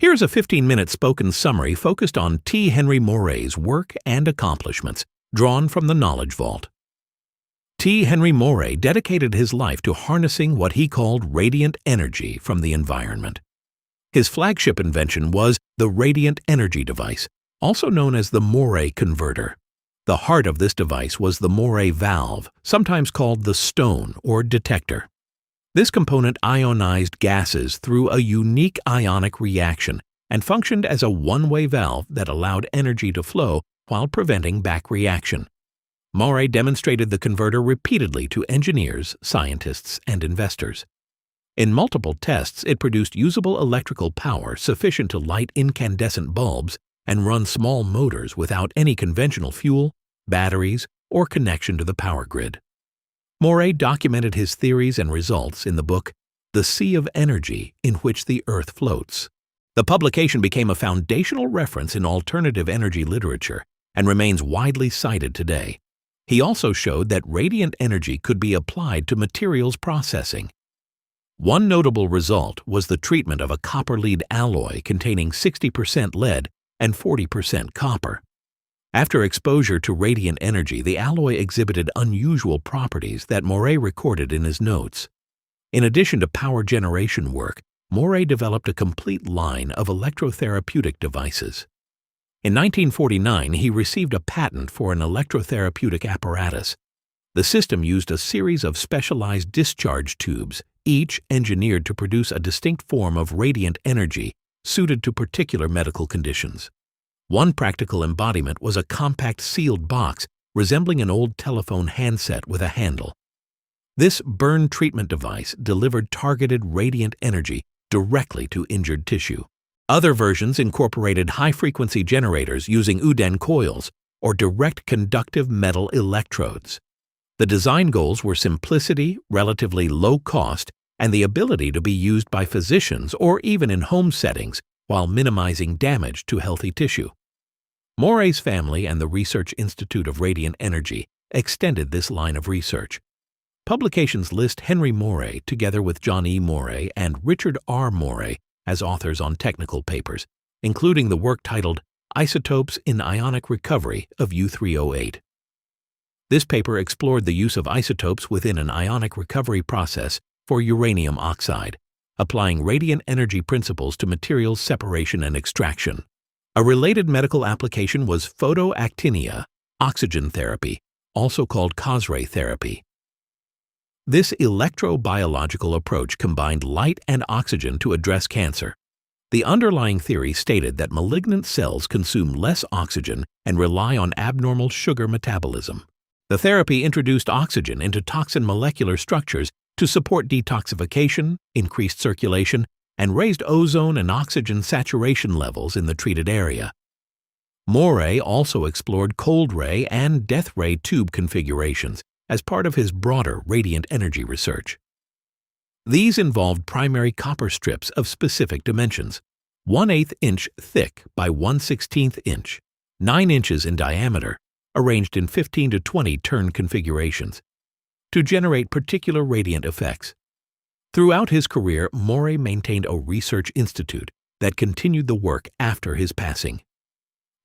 Here's a 15-minute spoken summary focused on T. Henry Moray's work and accomplishments, drawn from the Knowledge Vault. T. Henry Moray dedicated his life to harnessing what he called radiant energy from the environment. His flagship invention was the radiant energy device, also known as the Moray converter. The heart of this device was the Moray valve, sometimes called the stone or detector. This component ionized gases through a unique ionic reaction and functioned as a one-way valve that allowed energy to flow while preventing back reaction. Moray demonstrated the converter repeatedly to engineers, scientists, and investors. In multiple tests, it produced usable electrical power sufficient to light incandescent bulbs and run small motors without any conventional fuel, batteries, or connection to the power grid. Moray documented his theories and results in the book The Sea of Energy in Which the Earth Floats. The publication became a foundational reference in alternative energy literature and remains widely cited today. He also showed that radiant energy could be applied to materials processing. One notable result was the treatment of a copper-lead alloy containing 60% lead and 40% copper. After exposure to radiant energy, the alloy exhibited unusual properties that Moray recorded in his notes. In addition to power generation work, Moray developed a complete line of electrotherapeutic devices. In 1949, he received a patent for an electrotherapeutic apparatus. The system used a series of specialized discharge tubes, each engineered to produce a distinct form of radiant energy suited to particular medical conditions. One practical embodiment was a compact sealed box resembling an old telephone handset with a handle. This burn treatment device delivered targeted radiant energy directly to injured tissue. Other versions incorporated high-frequency generators using Uden coils or direct conductive metal electrodes. The design goals were simplicity, relatively low cost, and the ability to be used by physicians or even in home settings while minimizing damage to healthy tissue. Moray's family and the Research Institute of Radiant Energy extended this line of research. Publications list Henry Moray together with John E. Moray and Richard R. Moray as authors on technical papers, including the work titled Isotopes in Ionic Recovery of U-308. This paper explored the use of isotopes within an ionic recovery process for uranium oxide, applying radiant energy principles to materials separation and extraction. A related medical application was photoactinia, oxygen therapy, also called Cosray therapy. This electrobiological approach combined light and oxygen to address cancer. The underlying theory stated that malignant cells consume less oxygen and rely on abnormal sugar metabolism. The therapy introduced oxygen into toxin molecular structures to support detoxification, increased circulation, and raised ozone and oxygen saturation levels in the treated area. Moray also explored cold ray and death ray tube configurations as part of his broader radiant energy research. These involved primary copper strips of specific dimensions, 1/8 inch thick by 1/16 inch, 9 inches in diameter, arranged in 15 to 20 turn configurations, to generate particular radiant effects. Throughout his career, Moray maintained a research institute that continued the work after his passing.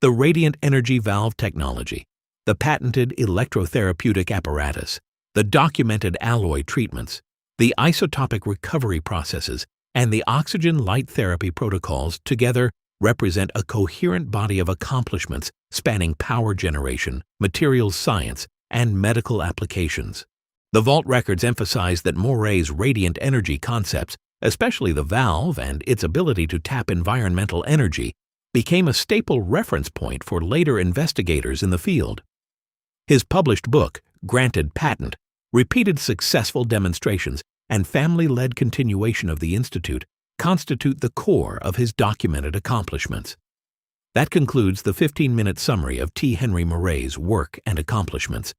The radiant energy valve technology, the patented electrotherapeutic apparatus, the documented alloy treatments, the isotopic recovery processes, and the oxygen light therapy protocols together represent a coherent body of accomplishments spanning power generation, materials science, and medical applications. The Vault records emphasize that Moray's radiant energy concepts, especially the valve and its ability to tap environmental energy, became a staple reference point for later investigators in the field. His published book, granted patent, repeated successful demonstrations, and family-led continuation of the Institute constitute the core of his documented accomplishments. That concludes the 15-minute summary of T. Henry Moray's work and accomplishments.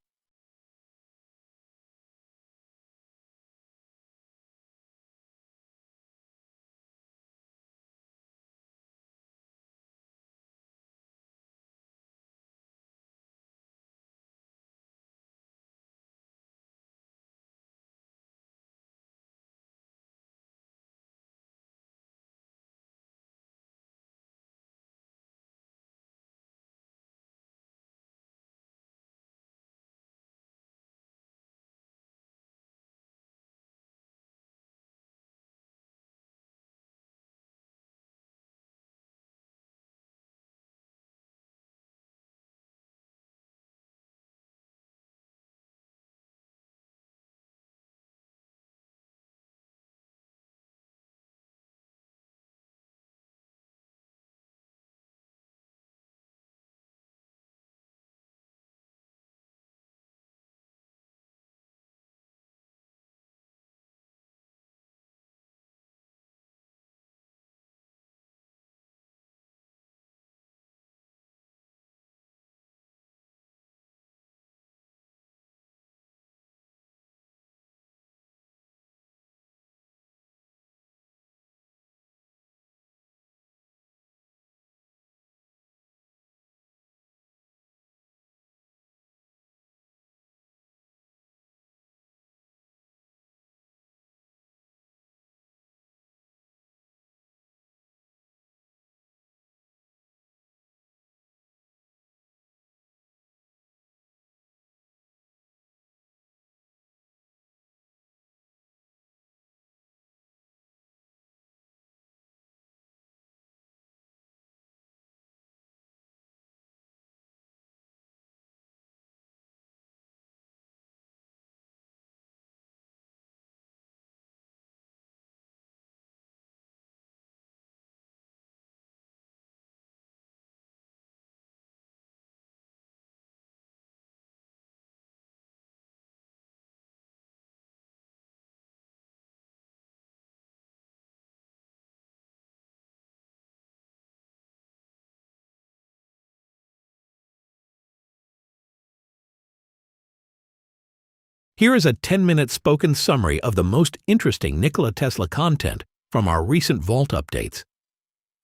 Here is a 10-minute spoken summary of the most interesting Nikola Tesla content from our recent Vault updates.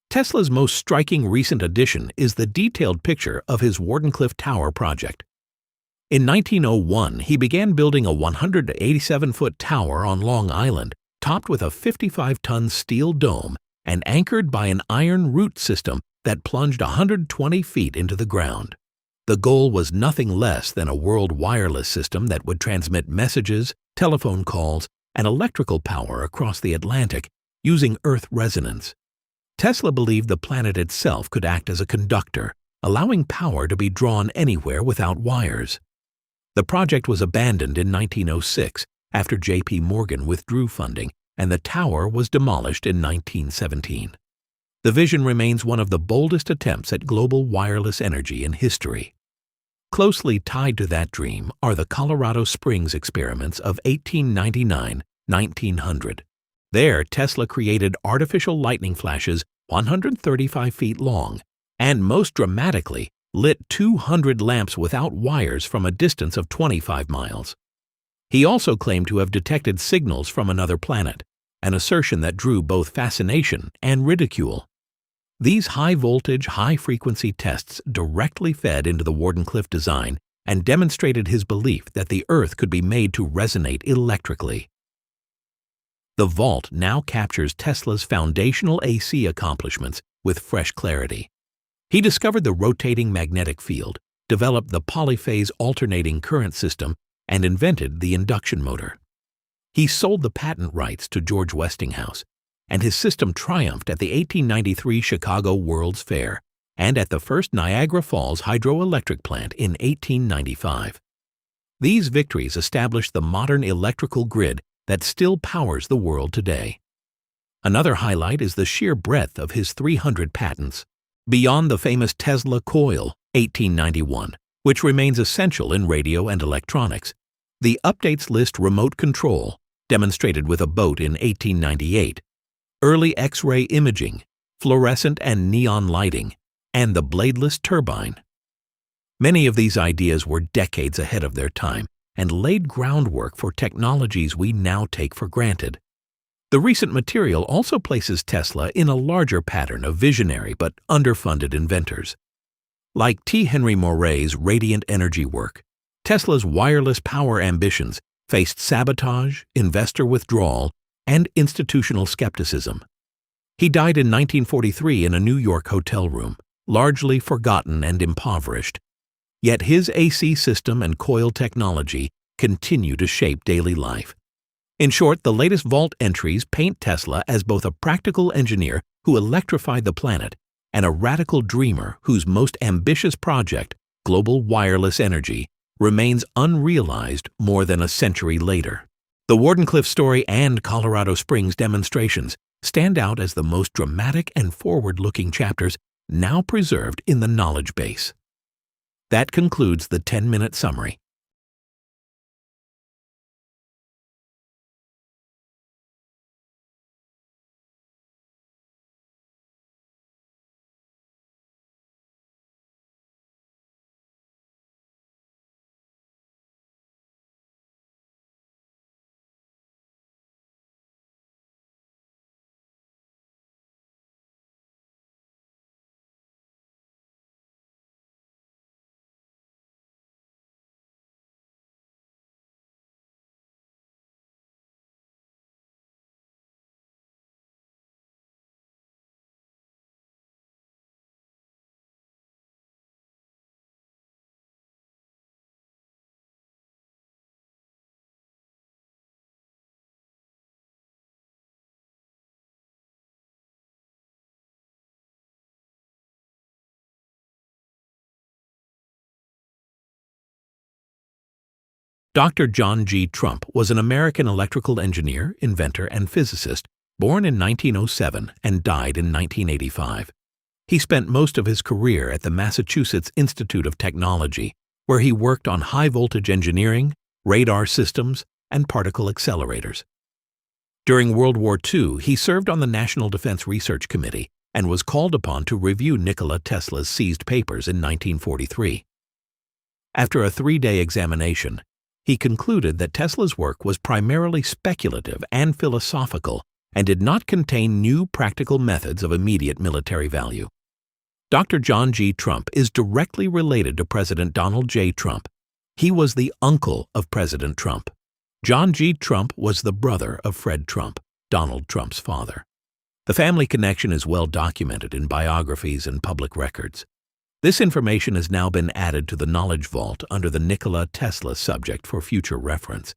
Tesla's most striking recent addition is the detailed picture of his Wardenclyffe Tower project. In 1901, he began building a 187-foot tower on Long Island, topped with a 55-ton steel dome and anchored by an iron root system that plunged 120 feet into the ground. The goal was nothing less than a world wireless system that would transmit messages, telephone calls, and electrical power across the Atlantic using Earth resonance. Tesla believed the planet itself could act as a conductor, allowing power to be drawn anywhere without wires. The project was abandoned in 1906 after J.P. Morgan withdrew funding, and the tower was demolished in 1917. The vision remains one of the boldest attempts at global wireless energy in history. Closely tied to that dream are the Colorado Springs experiments of 1899-1900. There, Tesla created artificial lightning flashes 135 feet long and, most dramatically, lit 200 lamps without wires from a distance of 25 miles. He also claimed to have detected signals from another planet, an assertion that drew both fascination and ridicule. These high-voltage, high-frequency tests directly fed into the Wardenclyffe design and demonstrated his belief that the Earth could be made to resonate electrically. The Vault now captures Tesla's foundational AC accomplishments with fresh clarity. He discovered the rotating magnetic field, developed the polyphase alternating current system, and invented the induction motor. He sold the patent rights to George Westinghouse, and his system triumphed at the 1893 Chicago World's Fair and at the first Niagara Falls hydroelectric plant in 1895. These victories established the modern electrical grid that still powers the world today. Another highlight is the sheer breadth of his 300 patents. Beyond the famous Tesla coil, 1891, which remains essential in radio and electronics, the updates list remote control, demonstrated with a boat in 1898, early X-ray imaging, fluorescent and neon lighting, and the bladeless turbine. Many of these ideas were decades ahead of their time and laid groundwork for technologies we now take for granted. The recent material also places Tesla in a larger pattern of visionary but underfunded inventors. Like T. Henry Moray's radiant energy work, Tesla's wireless power ambitions faced sabotage, investor withdrawal, and institutional skepticism. He died in 1943 in a New York hotel room, largely forgotten and impoverished. Yet his AC system and coil technology continue to shape daily life. In short, the latest Vault entries paint Tesla as both a practical engineer who electrified the planet and a radical dreamer whose most ambitious project, global wireless energy, remains unrealized more than a century later. The Wardenclyffe story and Colorado Springs demonstrations stand out as the most dramatic and forward-looking chapters now preserved in the knowledge base. That concludes the 10-minute summary. Dr. John G. Trump was an American electrical engineer, inventor, and physicist born in 1907 and died in 1985. He spent most of his career at the Massachusetts Institute of Technology, where he worked on high-voltage engineering, radar systems, and particle accelerators. During World War II, he served on the National Defense Research Committee and was called upon to review Nikola Tesla's seized papers in 1943. After a 3-day examination, He concluded that Tesla's work was primarily speculative and philosophical and did not contain new practical methods of immediate military value. Dr. John G. Trump is directly related to President Donald J. Trump. He was the uncle of President Trump. John G. Trump was the brother of Fred Trump, Donald Trump's father. The family connection is well documented in biographies and public records. This information has now been added to the Knowledge Vault under the Nikola Tesla subject for future reference.